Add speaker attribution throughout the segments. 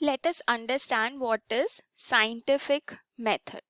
Speaker 1: Let us understand what is scientific method.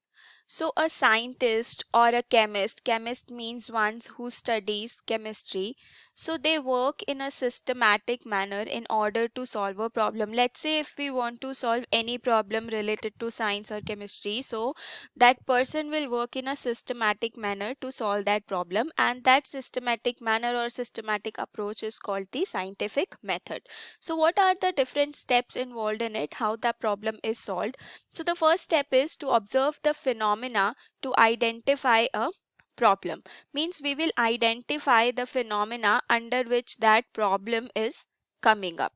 Speaker 1: So a scientist or a chemist means one who studies chemistry. So they work in a systematic manner in order to solve a problem. Let's say if we want to solve any problem related to science or chemistry, so that person will work in a systematic manner to solve that problem, and that systematic manner or systematic approach is called the scientific method. So what are the different steps involved in it, how the problem is solved? So the first step is to observe the phenomena to identify a problem. Means we will identify the phenomena under which that problem is coming up.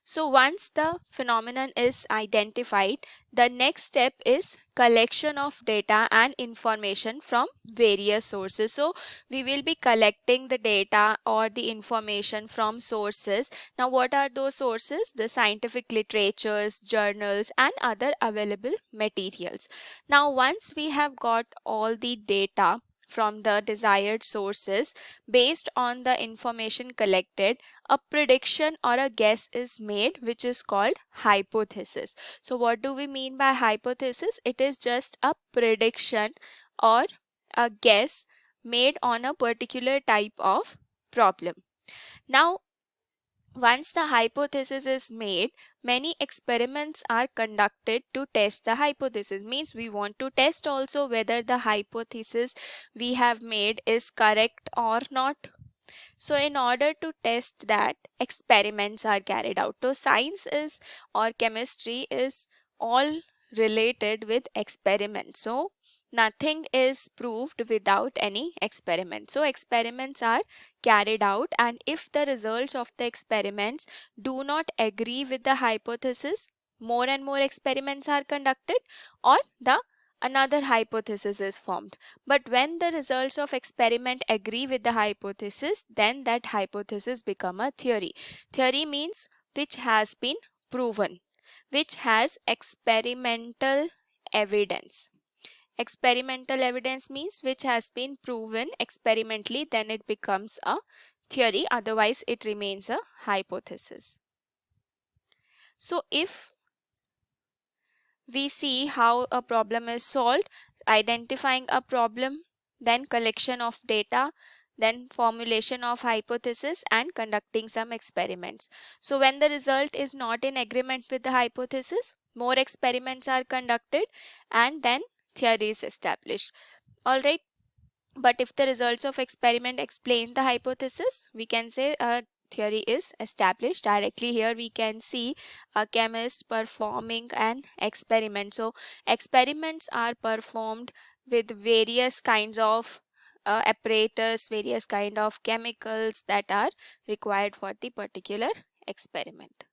Speaker 1: So once the phenomenon is identified, the next step is collection of data and information from various sources. So we will be collecting the data or the information from sources. Now what are those sources? The scientific literatures, journals and other available materials. Now once we have got all the data from the desired sources, based on the information collected, a prediction or a guess is made, which is called hypothesis. So what do we mean by hypothesis? It is just a prediction or a guess made on a particular type of problem. Now once the hypothesis is made, many experiments are conducted to test the hypothesis. Means we want to test also whether the hypothesis we have made is correct or not. So in order to test that, experiments are carried out. So science is or chemistry is all related with experiments. So nothing is proved without any experiment. So experiments are carried out, and if the results of the experiments do not agree with the hypothesis, more and more experiments are conducted, or the another hypothesis is formed. But when the results of experiment agree with the hypothesis, then that hypothesis become a theory. Theory means which has been proven, which has experimental evidence. Experimental evidence means which has been proven experimentally, then it becomes a theory, otherwise it remains a hypothesis. So if we see how a problem is solved, identifying a problem, then collection of data, then formulation of hypothesis and conducting some experiments. So when the result is not in agreement with the hypothesis, more experiments are conducted and then theory is established. Alright, but if the results of experiment explain the hypothesis, we can say a theory is established. Directly here we can see a chemist performing an experiment. So experiments are performed with various kinds of apparatus, various kind of chemicals that are required for the particular experiment.